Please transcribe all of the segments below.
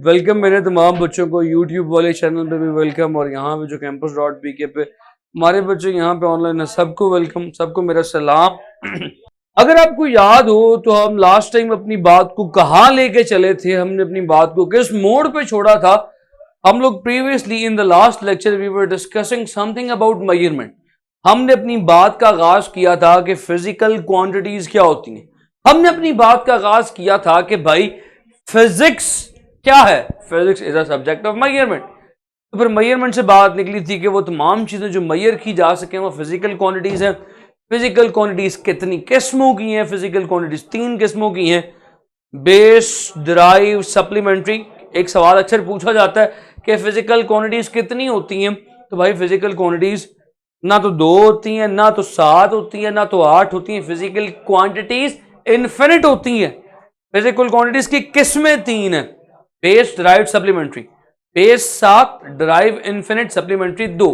Welcome मेरे तमाम बच्चों को यूट्यूब वाले चैनल पे भी वेलकम, और यहाँ पे जो campus.pk पे हमारे बच्चे यहाँ पे ऑनलाइन है, सबको वेलकम, सबको मेरा सलाम। अगर आपको याद हो तो हम लास्ट टाइम अपनी बात को कहाँ लेके चले थे, हमने अपनी बात को किस मोड़ पे छोड़ा था। हम लोग previously in the last lecture we were discussing something about measurement. हमने अपनी बात का आगाज किया था कि फिजिकल क्वांटिटीज क्या होती हैं। हमने अपनी बात का आगाज किया था कि भाई फिजिक्स क्या है, physics is a subject of measurement. तो फिर मेजरमेंट से बात निकली थी कि वो तमाम चीजें जो मेजर की जा सके वो फिजिकल क्वांटिटीज हैं। फिजिकल क्वांटिटीज कितनी किस्मों की हैं? फिजिकल क्वांटिटीज 3 किस्मों की हैं, बेस, डिराइव, सप्लीमेंट्री। एक सवाल अक्सर पूछा जाता है कि फिजिकल क्वांटिटीज कितनी होती हैं। तो भाई फिजिकल क्वांटिटीज ना तो 2 होती हैं, ना तो 7 होती हैं, ना तो 8 होती हैं। फिजिकल क्वांटिटीज इनफिनिट होती हैं। फिजिकल क्वांटिटीज की किस्में 3 है, base, derive, supplementary. Base 7, derive infinite, supplementary 2।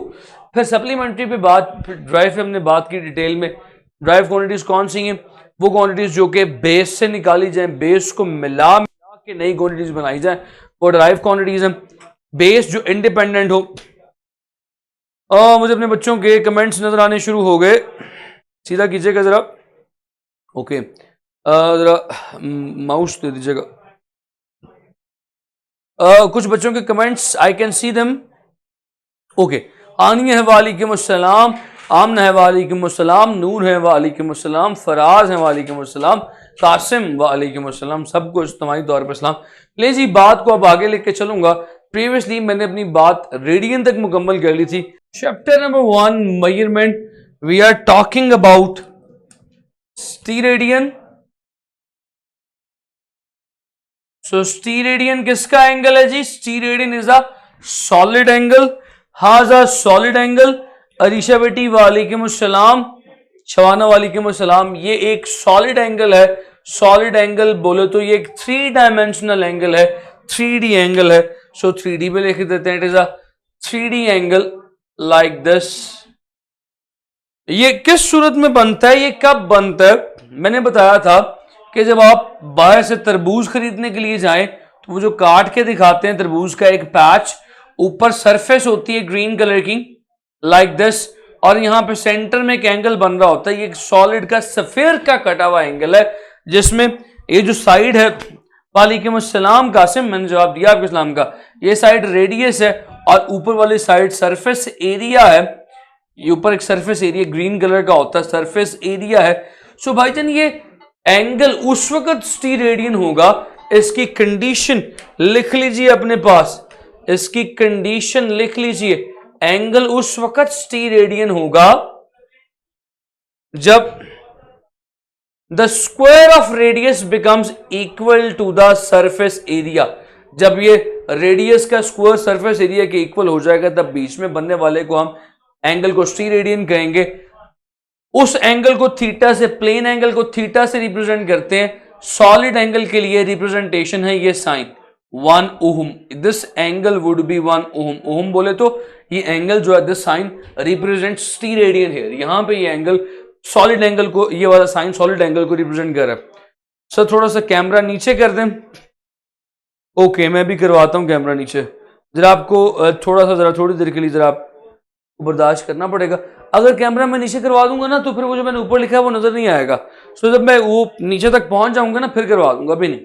फिर सप्लीमेंट्री पे बात, ड्राइव पे हमने बात की डिटेल में। ड्राइव क्वांटिटीज कौन सी हैं? वो क्वांटिटीज जो कि बेस से निकाली जाए, बेस को मिला के नई क्वांटिटीज बनाई जाए, वो ड्राइव क्वांटिटीज हैं। बेस जो इंडिपेंडेंट हो। मुझे अपने बच्चों के कमेंट्स नजर आने शुरू हो गए, सीधा कीजिएगा जरा। ओके, जरा माउस दे दीजिएगा। कुछ बच्चों के comments I can see them. Okay, Aniya है वालेकुम अस्सलाम, आमना है वालेकुम अस्सलाम, नूर है वालेकुम अस्सलाम, फराज है वालेकुम अस्सलाम, कासिम वालेकुम अस्सलाम, सबको इज्तिमाई तौर पर सलाम। ले जी, बात को अब आगे लेके चलूंगा। प्रीवियसली मैंने अपनी बात रेडियन तक मुकम्मल कर ली थी। Chapter number 1 measurement, we are talking about steradian. So steradian किसका एंगल है जी? Steradian is a solid angle, has a solid angle. Arisha बेटी वालेकुम अस्सलाम, शवाना वालेकुम अस्सलाम। ये एक सॉलिड एंगल है। सॉलिड एंगल बोले तो ये एक 3 डायमेंशनल एंगल है, 3D एंगल है। सो 3D पे लिख देते हैं, it is a 3D angle like this. ये किस सूरत में बनता है, ये कब बनता है? मैंने बताया था कि जब आप बाहर से तरबूज खरीदने के लिए जाएं तो वो जो काट के दिखाते हैं तरबूज का एक पैच, ऊपर सरफेस होती है ग्रीन कलर की लाइक दिस, और यहां पे सेंटर में एक एंगल बन रहा होता है। ये एक सॉलिड का सफेयर का कटा हुआ एंगल है, जिसमें ये जो साइड है, वालेकुम अस्सलाम कासिम, मैंने जवाब दिया आपके सलाम का। ये साइड रेडियस है और ऊपर वाली साइड सरफेस एरिया है। ये ऊपर एक सरफेस एरिया ग्रीन कलर का होता है, सरफेस एरिया है। सो भाईजान ये एंगल उस वक्त स्टीरेडियन होगा, इसकी कंडीशन लिख लीजिए अपने पास, इसकी कंडीशन लिख लीजिए। एंगल उस वक्त स्टीरेडियन होगा जब the square of radius becomes equal to the surface area. जब ये रेडियस का स्क्वायर सरफेस एरिया के इक्वल हो जाएगा, तब बीच में बनने वाले को हम एंगल को स्टीरेडियन कहेंगे। उस एंगल को थीटा से, प्लेन एंगल को थीटा से रिप्रेजेंट करते हैं। सॉलिड एंगल के लिए रिप्रेजेंटेशन है ये sign 1 ohm. This angle would be 1 ohm. Ohm बोले तो ये एंगल जो है, दिस साइन रिप्रेजेंट स्टीरेडियन है। यहां पे ये एंगल सॉलिड एंगल को, ये वाला साइन सॉलिड एंगल को रिप्रेजेंट कर रहा है। सर थोड़ा सा कैमरा नीचे कर दें। ओके, मैं भी करवाता हूं कैमरा नीचे। जरा आपको थोड़ा सा, जरा थोड़ी देर के लिए जरा आप बर्दाश्त करना पड़ेगा। अगर कैमरा मैं नीचे करवा दूंगा ना तो फिर वो जो मैंने ऊपर लिखा है वो नजर नहीं आएगा। सो जब मैं वो नीचे तक पहुंच जाऊंगा ना फिर करवा दूंगा, अभी नहीं।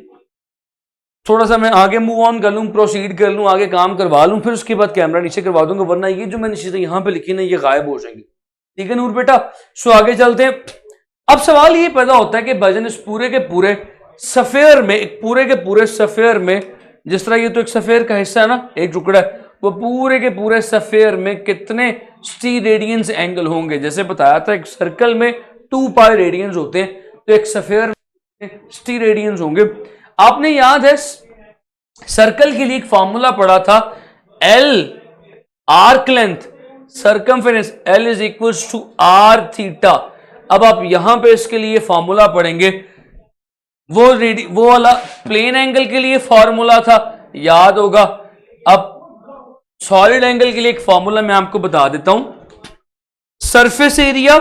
थोड़ा सा मैं आगे मूव ऑन कर लूं, प्रोसीड कर लूं, आगे काम करवा लूं, फिर उसके बाद कैमरा नीचे करवा दूंगा, वरना ये जो मैंने चीजें यहां पे लिखी ना ये गायब हो जाएंगी। ठीक है नूर बेटा? सो आगे चलते हैं। अब सवाल ये पैदा होता है कि भाईजान इस पूरे के पूरे सफेयर में, एक पूरे के पूरे सफेयर में, जिस तरह ये तो एक सफेयर का हिस्सा है ना, एक टुकड़ा है, वो पूरे के पूरे सफेयर में कितने स्टीरेडियंस एंगल होंगे? जैसे बताया था एक सर्कल में 2 पाई रेडियंस होते हैं, तो एक सफेयर में स्टीरेडियंस होंगे। आपने याद है सर्कल के लिए एक फॉर्मूला पढ़ा था, L arc length, circumference L is equals to R theta. अब आप यहां पे इसके लिए फॉर्मूला पढ़ेंगे, वो वाला प्लेन एंगल के लिए फॉर्मूला था, याद होगा। अब सॉलिड एंगल के लिए एक फॉर्मूला मैं आपको बता देता हूं, surface area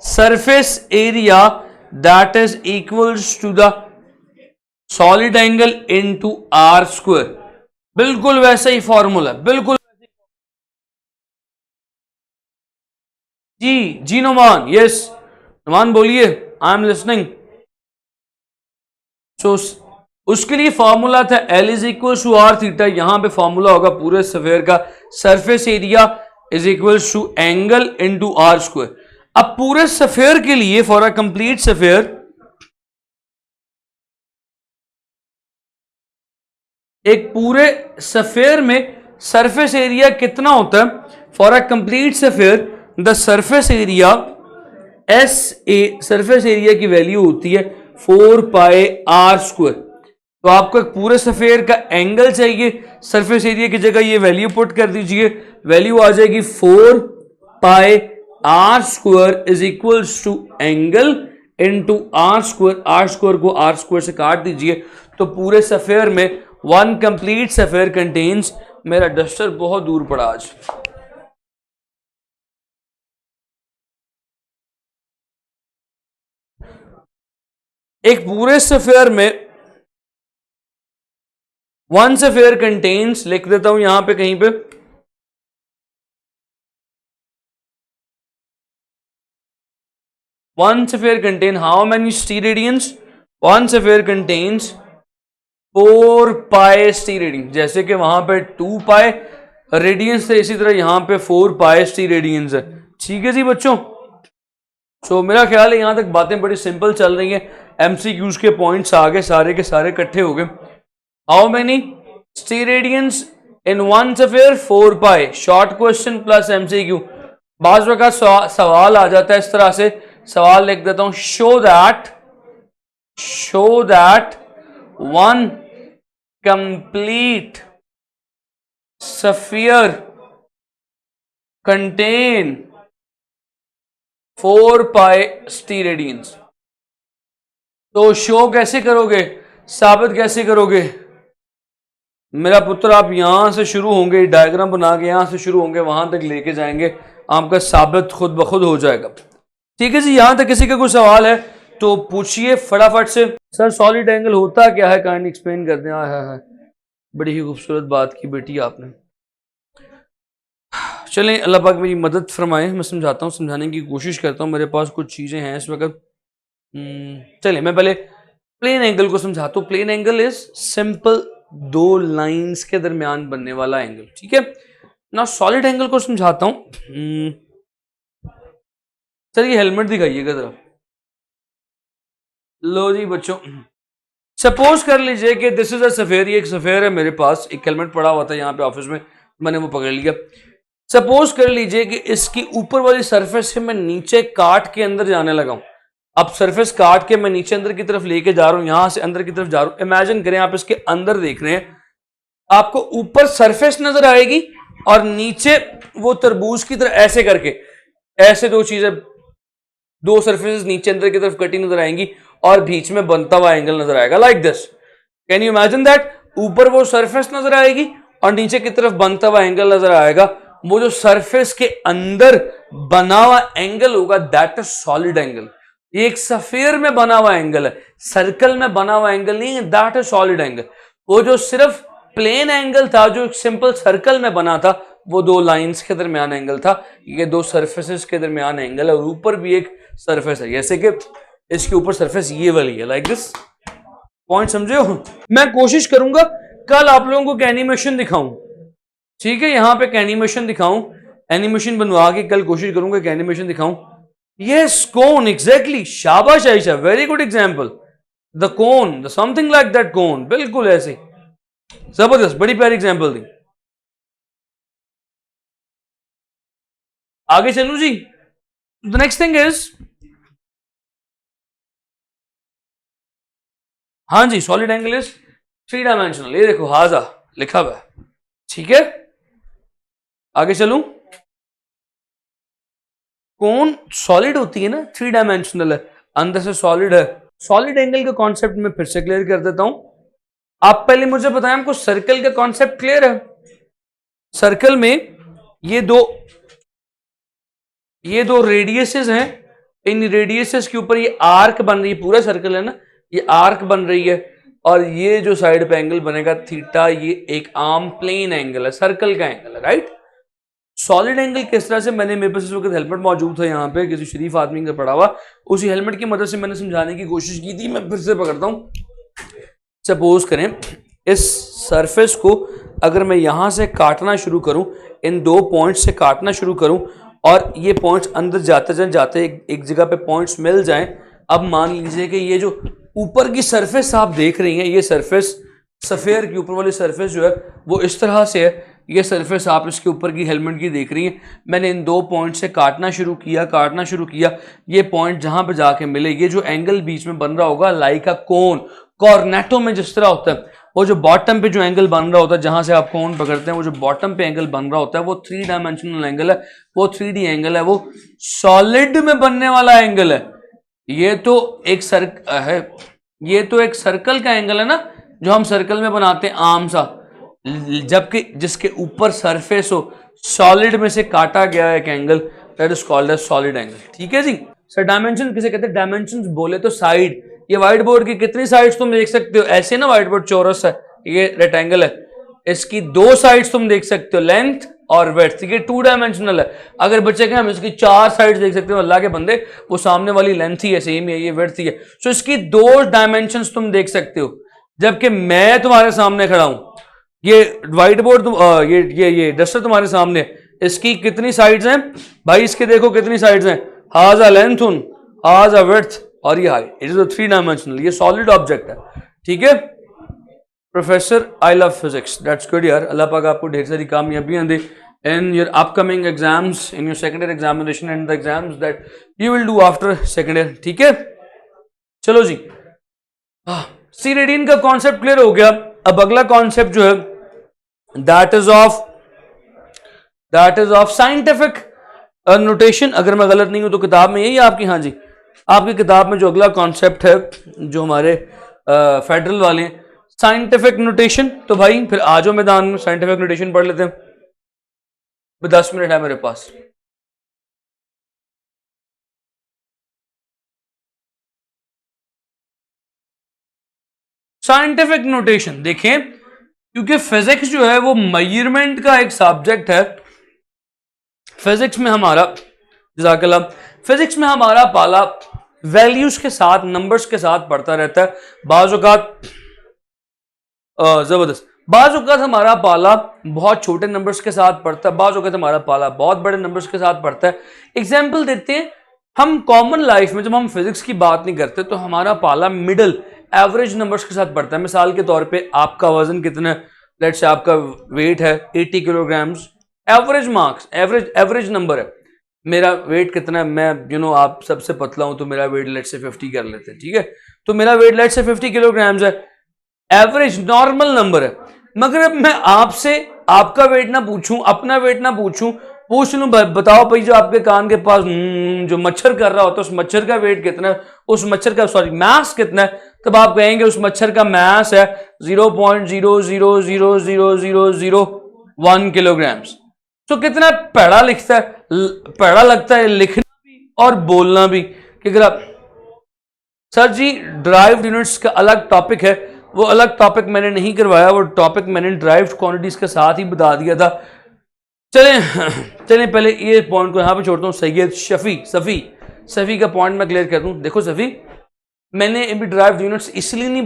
surface area that is equals to the solid angle into are square. बिल्कुल वैसा ही फॉर्मूला, बिल्कुल। जी नुमान, यस नुमान बोलिए, आई एम लिसनिंग। सो उसके लिए फॉर्मूला था L is equal to R theta. यहां पे फॉर्मूला होगा पूरे स्फीयर का surface area is equal to angle into are square. अब पूरे स्फीयर के लिए, फॉर अ कंप्लीट स्फीयर, एक पूरे स्फीयर में सरफेस एरिया कितना होता है? For a complete sphere the surface area S A, surface area की वैल्यू होती है 4 पाई आर स्क्वायर। तो आपको एक पूरे स्फीयर का एंगल चाहिए, सरफेस एरिया की जगह ये वैल्यू पुट कर दीजिए, वैल्यू आ जाएगी 4 pi r square is equal to angle into are square. R square को आर स्क्वायर से काट दीजिए, तो पूरे स्फीयर में वन कंप्लीट स्फीयर कंटेन्स, मेरा डस्टर बहुत दूर पड़ा आज, एक पूरे स्फीयर में वन स्फीयर कंटेन्स, लिख देता हूं यहां पे कहीं पे, one sphere contain how many steradians? One sphere contains 4 pi steradians. जैसे कि वहां पे 2 पाई रेडियंस थे, इसी तरह यहां पे 4 पाई स्टीरेडियंस है। ठीक है जी बच्चों, सो मेरा ख्याल है यहां तक बातें बड़ी सिंपल चल रही हैं। एमसीक्यूज के पॉइंट्स आगे सारे के सारे इकट्ठे हो गए। How many steradians in one sphere? 4 pi. Short question plus MCQ. बाज वक्त सवाल आ जाता है इस तरह से, सवाल लिख देता हूं, show that one complete sphere contain 4 pi स्टीरेडियंस। तो शो कैसे करोगे, साबित कैसे करोगे मेरा पुत्र? आप यहां से शुरू होंगे, डायग्राम बना के यहां से शुरू होंगे, वहां तक लेके जाएंगे, आपका साबित खुद ब खुद हो जाएगा। ठीक है जी, यहां तक किसी का कोई सवाल है तो पूछिए फटाफट से। सर सॉलिड एंगल होता क्या है, काइंड एक्सप्लेन कर दें। है बड़ी ही खूबसूरत बात की बेटी आपने। चलें, अल्लाह पाक मेरी मदद फरमाए, मैं समझाता हूँ, समझाने की कोशिश करता हूँ। मेरे पास कुछ चीज़ें हैं इस वक्त। चलिए मैं पहले प्लेन एंगल को समझाता हूँ। प्लेन एंगल इज सिंपल दो लाइंस के दरमियान बनने वाला एंगल। ठीक है ना, सॉलिड एंगल को समझाता हूँ। चलिए हेलमेट दिखाइएगा जरा। लो जी बच्चों, सपोज कर लीजिए कि दिस इज अ सफेयर, एक सफेयर है मेरे पास, एक हेलमेट पड़ा हुआ था यहाँ पे ऑफिस में, मैंने वो पकड़ लिया। सपोज कर लीजिए कि इसकी ऊपर वाली सरफेस से मैं नीचे काट के अंदर जाने लगा हूं। अब सरफेस काट के मैं नीचे अंदर की तरफ लेके जा रहा हूं, यहां से अंदर की तरफ जा रहा हूं। इमेजिन करें आप इसके अंदर देख रहे हैं, आपको ऊपर सरफेस नजर आएगी और नीचे वो तरबूज की तरह ऐसे करके, ऐसे दो चीजें, दो सरफेसेस नीचे अंदर की तरफ कटी नजर आएंगी और बीच में बनता हुआ एंगल नजर आएगा, like this. Can you imagine that? ऊपर वो सरफेस नजर आएगी और नीचे की तरफ बनता हुआ एंगल नजर आएगा। वो जो सरफेस के अंदर बना हुआ एंगल होगा, दैट इज सॉलिड एंगल। ये एक सफेयर में बना हुआ एंगल है, सर्कल में बना हुआ एंगल नहीं है, दैट इज सॉलिड एंगल। वो जो सिर्फ प्लेन एंगल था, जो एक सिंपल सर्कल में बना था, वो दो लाइंस के दरमियान एंगल था। ये दो सरफेसेस के दरमियान एंगल है और ऊपर भी एक सरफेस है, जैसे कि इसके ऊपर सरफेस ये वाली है, लाइक दिस। पॉइंट समझे हो? मैं कोशिश करूंगा कल आप लोगों को एनिमेशन दिखाऊं। ठीक है, यहां पे एनिमेशन दिखाऊं, एनिमेशन बनवा के कल कोशिश करूंगा कि एनिमेशन दिखाऊं। यस, कोन, एग्जैक्टली, शाबाश Ayesha, very good example. The cone, the something like that cone, बिल्कुल ऐसे, जबरदस्त, बड़ी प्यारी एग्जांपल दी। आगे चलूं जी। द नेक्स्ट थिंग इज, हाँ जी, सॉलिड एंगल इज 3 डायमेंशनल। ये देखो हाजा लिखा हुआ है। ठीक है, आगे चलूं। कौन सॉलिड होती है ना, 3 डायमेंशनल है, अंदर से सॉलिड है। सॉलिड एंगल का कॉन्सेप्ट मैं फिर से क्लियर कर देता हूं। आप पहले मुझे बताएं, हमको सर्कल का कॉन्सेप्ट क्लियर है? सर्कल में ये दो रेडियसेस हैं, इन रेडियसेस के ऊपर ये आर्क बन रही है, पूरा सर्कल है ना, ये आर्क बन रही है, और ये जो साइड पे एंगल बनेगा थीटा, ये एक आर्म प्लेन एंगल है, सर्कल का एंगल है, राइट। सॉलिड एंगल किस तरह से, मैंने मेरे पास इस वक्त हेलमेट मौजूद था यहाँ पे, किसी शरीफ आदमी का पड़ा हुआ, उसी हेलमेट की मदद से मैंने समझाने की कोशिश की थी, मैं फिर से पकड़ता हूँ। सपोज करें इस सरफेस को अगर मैं यहां से काटना शुरू करूं, इन दो पॉइंट्स से काटना शुरू करूं, और ये पॉइंट्स अंदर जाते एक जगह पे पॉइंट्स मिल जाएं। अब मान लीजिए कि ये जो ऊपर की सरफेस आप देख रही हैं, ये सरफेस सफेयर की ऊपर वाली सरफेस जो है वो इस तरह से है, ये सरफेस आप इसके ऊपर की हेलमेट की देख रही हैं। मैंने इन दो पॉइंट से काटना शुरू किया, ये पॉइंट जहां पे जाके मिले, ये जो एंगल बीच में बन रहा होगा लाइक अ कोन, कॉर्नेटो में जिस तरह होता है, वो जो बॉटम पे जो एंगल बन रहा होता है, जहां से आप कोन पकड़ते हैं, वो जो बॉटम पे एंगल बन रहा होता है, वो 3 डायमेंशनल एंगल है, वो 3D एंगल है, वो सॉलिड में बनने वाला एंगल है। ये तो एक सर्कल का एंगल है ना, जो हम सर्कल में बनाते हैं आम सा, जबकि जिसके ऊपर सरफेस हो, सॉलिड में से काटा गया एक angle, that is called as solid angle. ठीक है जी सर। डायमेंशन किसे कहते हैं? डायमेंशन बोले तो साइड। ये व्हाइट बोर्ड की कितनी साइड्स तुम देख सकते हो? ऐसे ना, व्हाइट बोर्ड चौरस है, ये रेक्टेंगल है, इसकी 2 साइड्स तुम देख सकते हो, लेंथ और विड्थ। ये 2 डायमेंशनल है। अगर बच्चे कहें हम इसकी 4 साइड्स देख सकते हो, अल्लाह के बंदे, वो सामने वाली लेंथ ही है, सेम ही है, ये विड्थ ही है। सो इसकी 2 डायमेंशंस तुम देख सकते हो, जबकि मैं तुम्हारे सामने खड़ा हूं, ये व्हाइट बोर्ड ये डस्टर तुम्हारे सामने, इसकी कितनी साइड्स हैं भाई? इसके देखो कितनी साइड्स हैं, हाज अ लेंथ उन, हाज अ विड्थ, और ये height. It is a 3 dimensional, ये सॉलिड ऑब्जेक्ट है। ठीक है professor, I love physics, that's good यार। अल्लाह पाक आपको ढेर सारी कामयाबियां दे in your upcoming exams, in your second year examination and the exams that you will do after second year. ठीक है चलो जी, सी रेडियन का कॉन्सेप्ट क्लियर हो गया। अब अगला कॉन्सेप्ट जो है that is of scientific notation. अगर मैं गलत नहीं हूं तो किताब में यही आपकी, हाँ जी, आपकी किताब में जो अगला कॉन्सेप्ट है, जो हमारे फेडरल वाले हैं, साइंटिफिक नोटेशन। तो भाई फिर आ जाओ मैदान में, साइंटिफिक नोटेशन पढ़ लेते हैं। 10 मिनट है मेरे पास। साइंटिफिक नोटेशन देखें, क्योंकि फिजिक्स जो है वो मेजरमेंट का एक सब्जेक्ट है। फिजिक्स में हमारा, जज़ाकल्लाह, फिजिक्स में हमारा पाला वैल्यूज के साथ, नंबर्स के साथ पढ़ता रहता है। बाज़ औक़ात जबरदस्त, बाज़ औक़ात हमारा पाला बहुत छोटे नंबर्स के साथ पढ़ता है, बाज़ औक़ात हमारा पाला बहुत बड़े नंबर्स के साथ पढ़ता है। एग्जाम्पल देते हैं, हम कॉमन लाइफ में जब हम फिजिक्स की बात नहीं करते तो हमारा पाला मिडल एवरेज नंबर्स के साथ पढ़ता है। मिसाल के तौर पे आपका वजन कितना है, लेट्स से आपका वेट है 80 kilograms, average marks, average number है। मेरा वेट कितना है, मैं आप सबसे पतला हूं तो मेरा वेट लेट्स से 50 कर लेते हैं। ठीक है, तो मेरा वेट लेट्स से 50 किलोग्राम्स है, एवरेज नॉर्मल नंबर है। मगर अब मैं आपसे आपका वेट ना पूछूं, अपना वेट ना पूछूं, पूछ लूं बताओ भाई जो आपके कान के पास जो मच्छर कर रहा होता है, उस मच्छर का वेट कितना है, उस मच्छर का मास कितना है, तब आप कहेंगे उस मच्छर का मास है 0.00000001 किलोग्राम्स। तो कितना पैड़ा लगता है लिखना भी और बोलना भी। कि अगर आप सर जी ड्राइव्ड यूनिट्स का अलग टॉपिक है, वो अलग टॉपिक मैंने नहीं करवाया, वो टॉपिक मैंने ड्राइव्ड क्वांटिटीज के साथ ही बता दिया था। चलें पहले ये पॉइंट को यहां पे छोड़ता हूं। सैयद सफ़ी का पॉइंट मैं क्लियर कर दूं। देखो सफ़ी, मैंने अभी ड्राइव्ड यूनिट्स इसलिए नहीं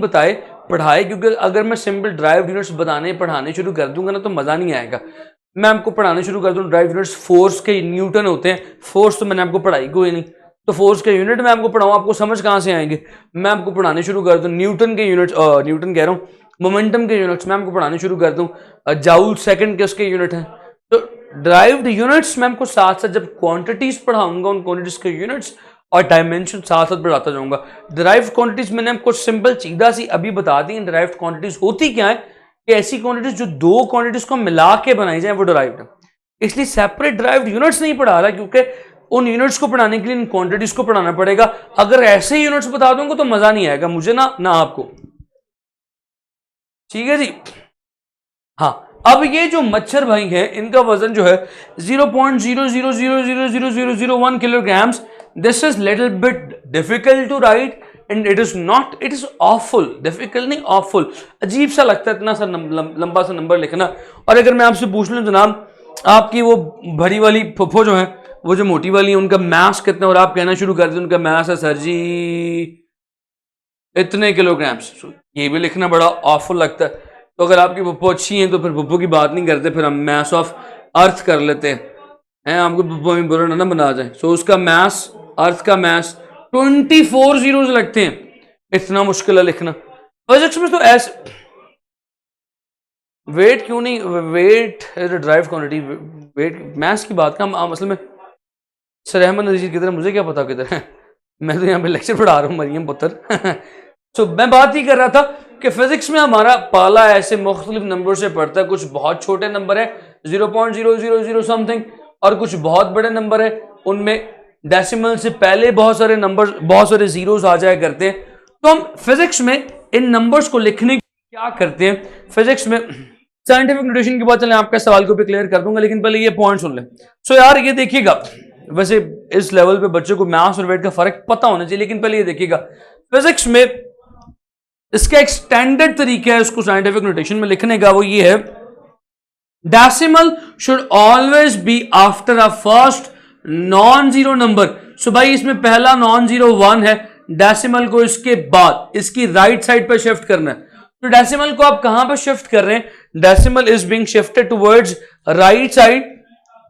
पढ़ाए क्योंकि अगर मैं सिंपल ड्राइव्ड यूनिट्स पढ़ाने शुरू कर दूंगा ना तो मजा नहीं आएगा। मैं आपको पढ़ाने शुरू कर दूं ड्राइव्ड यूनिट्स, फोर्स के न्यूटन होते हैं, फोर्स तो मैंने आपको पढ़ाई कोई नहीं, तो फोर्स के यूनिट मैं आपको पढ़ाऊं, आपको समझ कहां से आएंगे। मैं आपको पढ़ाने शुरू कर दूं न्यूटन के यूनिट्स, न्यूटन कह रहा हूं, मोमेंटम के यूनिट्स मैं आपको पढ़ाने शुरू कर दूं, जाउल सेकंड के उसके यूनिट हैं। तो ड्राइव्ड यूनिट्स मैं आपको साथ साथ जब क्वांटिटीज पढ़ाऊंगा, उन क्वांटिटीज के यूनिट्स और डायमेंशन साथ साथ बढ़ाता जाऊंगा। ड्राइव्ड क्वांटिटीज मैंने आपको सिंपल सीधा सी अभी बता दी। ड्राइव्ड क्वांटिटीज होती क्या है कि ऐसी क्वांटिटीज जो दो क्वांटिटीज को मिला के बनाई जाए वो ड्राइव्ड है। इसलिए सेपरेट ड्राइव्ड यूनिट्स नहीं पढ़ा रहा, क्योंकि उन यूनिट्स को पढ़ाने के लिए इन क्वांटिटीज को पढ़ाना पड़ेगा। अगर ऐसे यूनिट्स बता दूंगा तो मजा नहीं आएगा मुझे ना आपको। ठीक है जी। हाँ, अब ये जो मच्छर भाई हैं, इनका वजन जो है 0.00000001 kilograms, this is little bit difficult to write and it is not, it is awful, difficult नहीं ऑफुल, अजीब सा लगता है इतना सा लंबा सा नंबर लिखना। और अगर मैं आपसे पूछ लूं जनाब आपकी वो बड़ी वाली फुफ्फो जो है, वो जो मोटी वाली है, उनका मास कितना, और आप कहना शुरू कर दें उनका मास है सर जी इतने किलोग्राम्स, ये भी लिखना बड़ा ऑफुल लगता है। तो अगर आपकी फुफ्फो अच्छी है तो फिर फुफ्फो की बात नहीं करते, फिर हम मास ऑफ अर्थ कर लेते हैं, आपको फुफ्फो में बुरा ना बना जाए। सो उसका मास, अर्थ का मास 24 जीरोस लगते हैं, इतना मुश्किल है लिखना फिजिक्स में। तो ऐसे वेट क्यों नहीं, weight is a derived quantity, weight mass की बात का हम असल में सर अहमद नजीर किधर है, मुझे क्या पता किधर है, मैं तो यहाँ पे लेक्चर पढ़ा रहा हूँ मरियम पुत्र। तो मैं बात ही कर रहा था कि फिजिक्स में हमारा पाला ऐसे मुख्तलिफ नंबर से पड़ता है, कुछ बहुत छोटे नंबर है 0.000 समथिंग, और कुछ बहुत बड़े नंबर है, उनमें डेसिमल से पहले बहुत सारे नंबर, बहुत सारे जीरोस आ जाया करते हैं। तो हम फिजिक्स में इन नंबर्स को लिखने क्या करते हैं, फिजिक्स में साइंटिफिक नोटेशन के बाद चलें आपका सवाल को भी क्लियर कर दूंगा, लेकिन पहले ये पॉइंट सुन लें। सो यार ये देखिएगा, वैसे इस लेवल पे बच्चों को मास और वेट का फर्क पता होना चाहिए, लेकिन पहले ये देखिएगा फिजिक्स में इसका एक स्टैंडर्ड तरीका है उसको साइंटिफिक नोटेशन में लिखने का, वो ये है decimal should always be after a first non zero number. So भाई इसमें पहला नॉन जीरो 1 है, डेसिमल को इसके बाद इसकी राइट साइड पर शिफ्ट करना है। तो डेसिमल को आप कहां पर शिफ्ट कर रहे हैं, decimal is being shifted towards right side.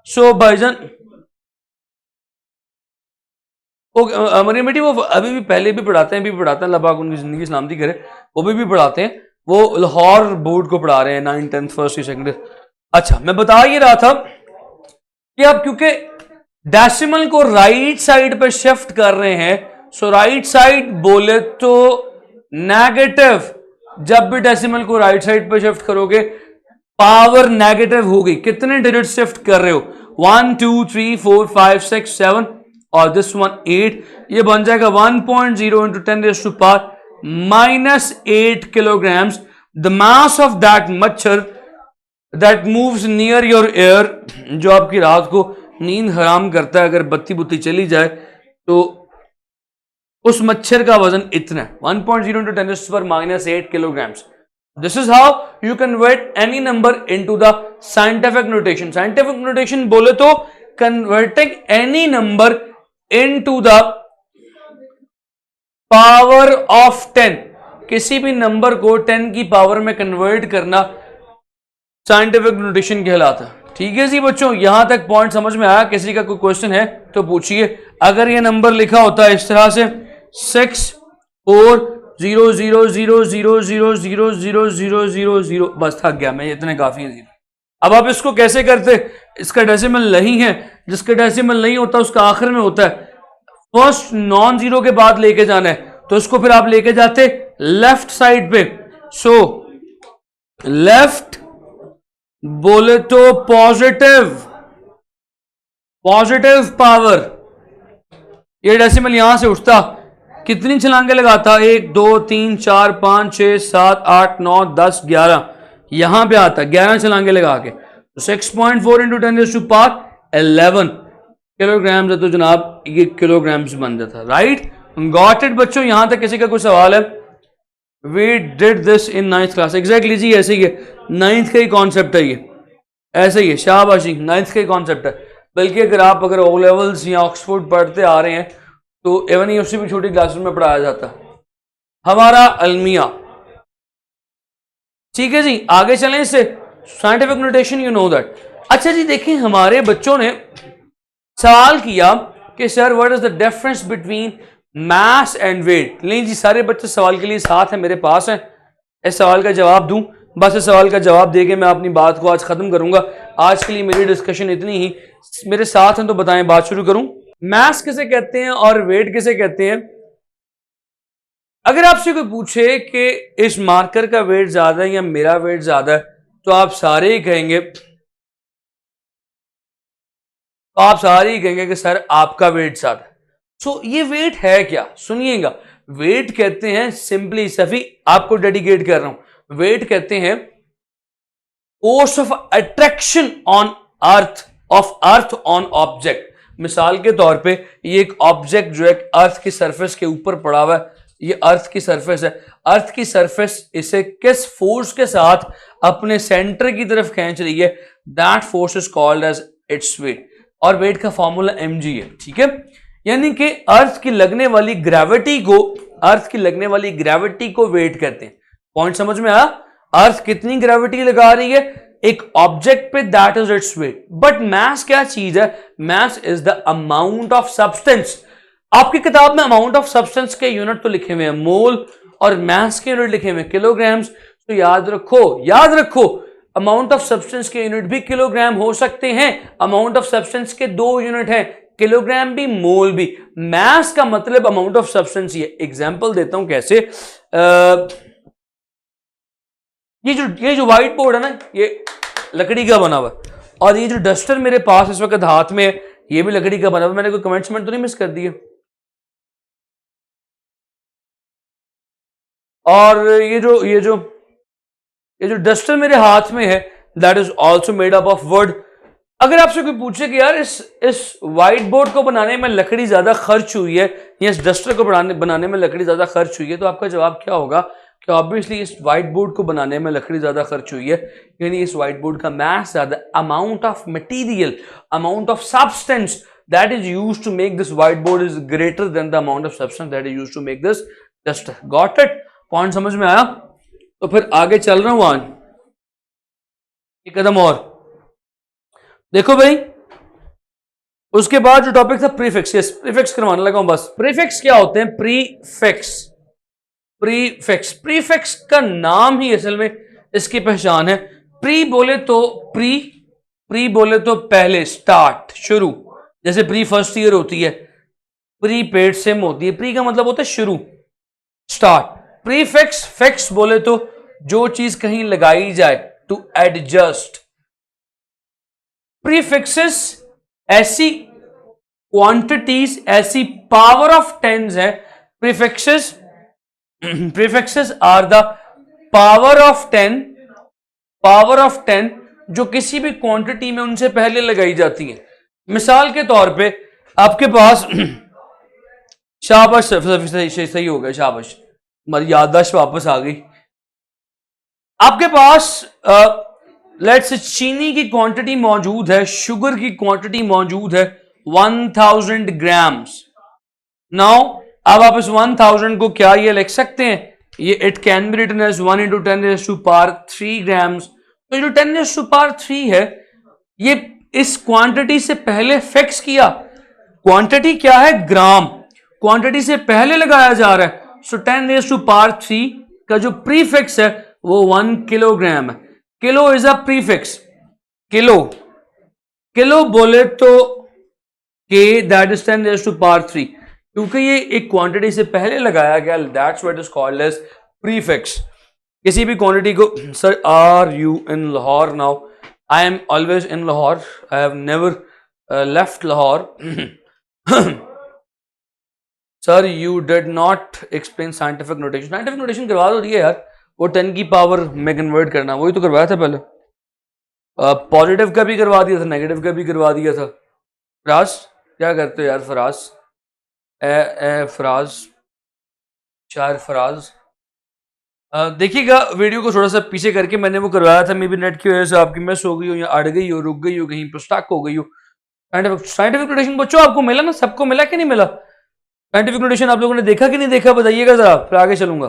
So भाईजान मरियम बेटी वो अभी भी पहले भी पढ़ाते हैं, अभी भी पढ़ाते हैं, अल्लाह पाक उनकी जिंदगी सलामती करे, वो भी पढ़ाते हैं, वो लाहौर बोर्ड को पढ़ा रहे हैं 9th 10th 1st सेकंड। अच्छा मैं बता ये रहा था कि आप क्योंकि डेसिमल को राइट साइड पे शिफ्ट कर रहे हैं, सो राइट साइड बोले तो नेगेटिव, जब भी डेसिमल को राइट साइड पे शिफ्ट करोगे पावर नेगेटिव होगी। कितने डिजिट शिफ्ट कर रहे हो, 1 2 3 4 5 6 7 और दिस वन 8, ये बन जाएगा 1.0 into 10 raised to power -8 kilograms। The mass of that मच्छर that moves near your air, जो आपकी रात को नींद हराम करता है, अगर बत्ती बुत्ती चली जाए तो उस मच्छर का वजन इतना है 1.0 into 10 raised to power -8 kilograms। This is how you convert any number into the scientific notation। Scientific notation बोले तो converting any number into the power of 10, किसी भी नंबर को 10 की पावर में कन्वर्ट करना साइंटिफिक नोटेशन कहलाता है। ठीक है जी बच्चों, यहां तक पॉइंट समझ में आया? किसी का कोई क्वेश्चन है तो पूछिए। अगर ये नंबर लिखा होता है इस तरह से 6 4 0 0 0 0 0 0 0 0 0 0, बस थक गया मैं, इतने काफी है। अब आप इसको कैसे करते, इसका डेसिमल नहीं है, जिसका डेसिमल नहीं होता उसका आखिर में होता है, फर्स्ट नॉन जीरो के बाद लेके जाना है, तो इसको फिर आप लेके जाते लेफ्ट साइड पे। सो लेफ्ट बोले तो पॉजिटिव, पॉजिटिव पावर, ये डेसिमल यहां से उठता, कितनी छलांगे लगाता, 1 2 3 4 5 6 7 8 9 10 11, यहां पे आता 11 छलांगे लगा के, तो 6.4 into 10 raised to power 11 kilograms है, तो जनाब ये किलोग्राम्स बन जाता। राइट, गॉट इट बच्चों? यहां तक किसी का कोई सवाल है? We did this in 9th class. Exactly जी ऐसे ही है, 9th का ही कॉन्सेप्ट है, ये ऐसे ही है, शाबाशी, 9th का ही कॉन्सेप्ट है। बल्कि अगर ओ लेवल्स या ऑक्सफोर्ड पढ़ते आ रहे हैं तो एवन ही उससे भी छोटी क्लासेस में पढ़ाया जाता है हमारा अलमिया। ठीक है जी, आगे चलें इससे, scientific notation you know that. अच्छा जी देखें, हमारे बच्चों ने सवाल किया कि sir what is the difference between mass and weight. नहीं जी, सारे बच्चे सवाल के लिए साथ हैं, मेरे पास हैं, इस सवाल का जवाब दूं, बस इस सवाल का जवाब देके मैं अपनी बात को आज खत्म करूंगा। आज के लिए मेरी डिस्कशन इतनी ही, मेरे साथ हैं तो बताएं, बात शुरू करूं। मास किसे कहते हैं और वेट किसे कहते हैं? अगर आपसे कोई पूछे कि इस मार्कर का वेट ज्यादा है या मेरा वेट ज्यादा है, तो आप सारे ही कहेंगे कि सर आपका वेट ज्यादा है। सो ये वेट है क्या, सुनिएगा। वेट कहते हैं, सिंपली सफी आपको डेडिकेट कर रहा हूं, वेट कहते हैं force of attraction on earth, of earth on object. मिसाल के तौर पे ये एक ऑब्जेक्ट जो है अर्थ की सरफेस के ऊपर पड़ा हुआ है, ये अर्थ की सरफेस है, अर्थ की सरफेस इसे किस फोर्स के साथ अपने सेंटर की तरफ खींच रही है, that force is called as its weight, और वेट का फॉर्मूला mg है, ठीक है। यानी कि अर्थ की लगने वाली ग्रेविटी को, अर्थ की लगने वाली ग्रेविटी को वेट कहते हैं। पॉइंट समझ में आया? अर्थ कितनी ग्रेविटी लगा रही है एक ऑब्जेक्ट पे, that is its weight. But mass क्या चीज है? Mass is the amount of substance. आपकी किताब में अमाउंट ऑफ सब्सटेंस के यूनिट तो लिखे हुए हैं मोल, और मास के यूनिट लिखे हुए हैं किलोग्राम्स। तो याद रखो अमाउंट ऑफ सब्सटेंस के यूनिट भी किलोग्राम हो सकते हैं। अमाउंट ऑफ सब्सटेंस के दो यूनिट हैं, किलोग्राम भी मोल भी। मास का मतलब अमाउंट ऑफ सब्सटेंस ही है। एग्जांपल देता हूं कैसे। ये जो व्हाइट बोर्ड है ना, ये लकड़ी का बना हुआ है, और ये जो डस्टर मेरे पास इस वक्त हाथ में है, ये भी लकड़ी का बना हुआ है। मैंने कोई कमेंट्स तो नहीं मिस कर दिए? और ये जो डस्टर मेरे हाथ में है, that is also made up of would. अगर आपसे कोई पूछे कि यार इस व्हाइट बोर्ड को बनाने में लकड़ी ज्यादा खर्च हुई है या इस डस्टर को बनाने में लकड़ी ज्यादा खर्च हुई है, तो आपका जवाब क्या होगा कि ऑब्वियसली इस व्हाइट बोर्ड को बनाने में लकड़ी ज्यादा खर्च हुई है, यानी इस व्हाइट बोर्ड का मास ज्यादा, amount of material, amount of substance that is used to make this white board is greater than the amount of substance that is used to make this duster. Got it? Point समझ में आया? तो फिर आगे चल रहा हूं आज एक कदम और। देखो भाई, उसके बाद जो टॉपिक था प्रीफिक्स, यस प्रीफिक्स करवाने लगा हूं बस। प्रीफिक्स क्या होते हैं? प्रीफिक्स का नाम ही असल में इसकी पहचान है। प्री बोले तो पहले, स्टार्ट, शुरू। जैसे प्री फर्स्ट ईयर होती है, प्री पेड सेम होती है। प्री का मतलब होता है शुरू, स्टार्ट। प्रीफिक्स बोले तो जो चीज कहीं लगाई जाए, टू एडजस्ट। प्रीफिक्सेस ऐसी क्वांटिटीज, ऐसी पावर ऑफ टेंस है। Prefixes are the power of ten जो किसी भी क्वांटिटी में उनसे पहले लगाई जाती है। मिसाल के तौर पे आपके पास शाबाश, सही हो गया, शाबाश, हमारी याददाश्त वापस आ गई। आपके पास लेट्स से चीनी की क्वांटिटी मौजूद है, शुगर की क्वांटिटी मौजूद है 1000 ग्राम्स। नाउ अब आप इस 1000 को क्या ये लिख सकते हैं? ये it can be written as 1 × 10⁻³ grams. तो जो 10⁻³ है, ये इस क्वांटिटी से पहले फिक्स किया। क्वांटिटी क्या है? ग्राम। क्वांटिटी से पहले लगाया जा रहा है। सो 10⁻³ का जो प्रीफिक्स है वो 1 किलोग्राम है। Kilo is a prefix. Kilo बोले तो के, दैट इज 10⁻³ क्योंकि ये एक क्वांटिटी से पहले लगाया गया, that's what is called as prefix. किसी भी क्वांटिटी को, sir are you in Lahore now? I am always in Lahore, I have never left Lahore. Sir you did not explain scientific notation. Scientific notation करवा दो दिया यार, वो 10 की पावर में कन्वर्ट करना, वही तो करवाया था पहले। पॉजिटिव का भी करवा दिया था, नेगेटिव का भी करवा दिया था। फराज क्या करते हो यार? फराज फराज, शायर फराज, देखिएगा वीडियो को थोड़ा सा पीछे करके, मैंने वो करवाया था, मे बी नेट की वजह से आपकी मिस हो गई हो या अड़ गई हो, रुक गई हो, कहीं पर स्टक हो गई हो। साइंटिफिक नोटेशन बच्चों आपको मिला ना? सबको मिला कि नहीं मिला? साइंटिफिक नोटेशन आप लोगों ने देखा कि नहीं देखा? बताइएगा जरा, फिर आगे चलूंगा।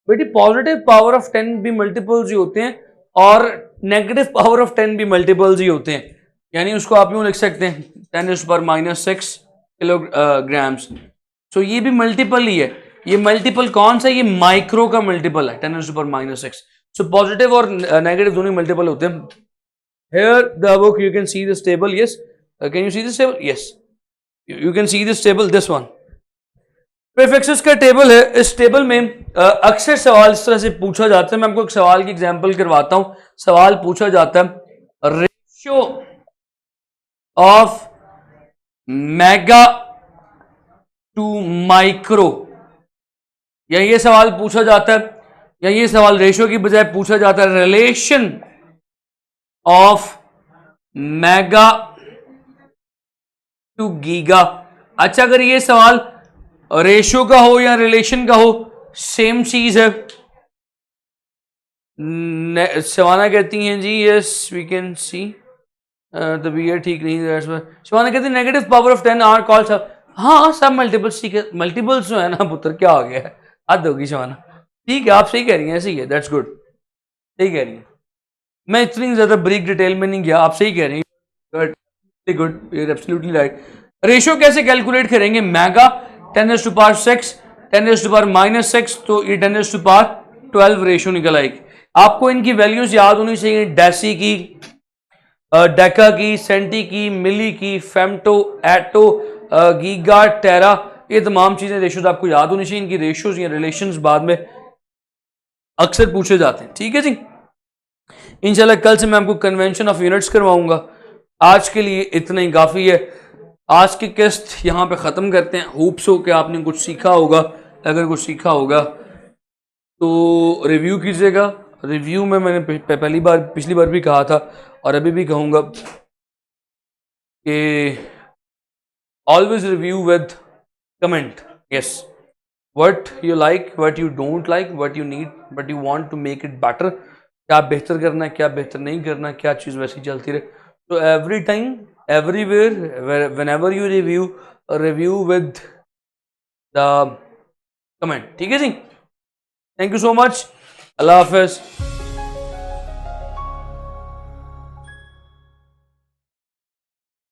बेटी पॉजिटिव पावर ऑफ 10 भी मल्टीपल्स ही होते हैं और नेगेटिव पावर ऑफ 10 भी मल्टीपल्स ही होते हैं। यानी उसको आप यूं लिख सकते हैं 10⁻⁻6 किलोग्राम्स। सो ये भी मल्टीपल ही है। ये मल्टीपल कौन सा? ये माइक्रो का मल्टीपल है 10⁻⁻6। सो पॉजिटिव और नेगेटिव दोनों मल्टीपल होते हैं। Here the book you can see this table, yes, can you see this table? Yes, you can see this table, this one prefixes का टेबल है। इस टेबल में अक्सर सवाल इस तरह से पूछा जाता है। मैं आपको एक सवाल की एग्जांपल करवाता हूं। सवाल पूछा जाता है ratio of mega to micro, या ये सवाल पूछा जाता है, या ये सवाल रेशियो की बजाय पूछा जाता है relation of mega to giga. अच्छा, अगर ये सवाल रेशियो का हो या रिलेशन का हो, सेम चीज है। शवाना कहती हैं जी यस वी कैन सी तबीयत ठीक नहीं है। शवाना कहती है negative power of 10 are called sub. हाँ, सब मल्टीपल्स ठीक है, मल्टीपल्स जो है ना पुत्र, क्या हो गया है, हद होगी शवाना। ठीक है, आप सही कह रही हैं, ऐसे ही है, दैट्स गुड, सही कह रही हैं। मैं इतनी ज्यादा ब्रीक डिटेल में नहीं गया, आप सही कह रही हैं, good good, you are absolutely right. Ratio कैसे कैलकुलेट करेंगे? मेगा 10⁻6 10⁻⁻6, तो ये 10⁻12 रेशियो निकल आएगी। आपको इनकी वैल्यूज याद होनी चाहिए, डेसी की, डेका की, सेंटी की, मिली की, फेम्टो, एटो, गीगा, टेरा, ये तमाम चीजें रेशियोज आपको याद होनी चाहिए। इनकी रेशियोज या रिलेशंस बाद में अक्सर पूछे जाते हैं। ठीक है जी, इंशाल्लाह कल से मैं आपको कन्वेंशन ऑफ यूनिट्स करवाऊंगा। आज के लिए इतना ही काफी है। आज की किस्त यहां पे खत्म करते हैं। होप्स हो कि आपने कुछ सीखा होगा। अगर कुछ सीखा होगा तो रिव्यू कीजिएगा। रिव्यू में मैंने पिछली बार भी कहा था और अभी भी कहूंगा कि always review with comment. Yes, what you like, what you don't like, what you need, what you want to make it better. क्या बेहतर करना है, क्या बेहतर नहीं करना, क्या चीज़ वैसी चलती रहे। तो every time, everywhere, whenever you review with the comment. ठीक है जी, थैंक यू सो मच, अल्लाह हाफिज।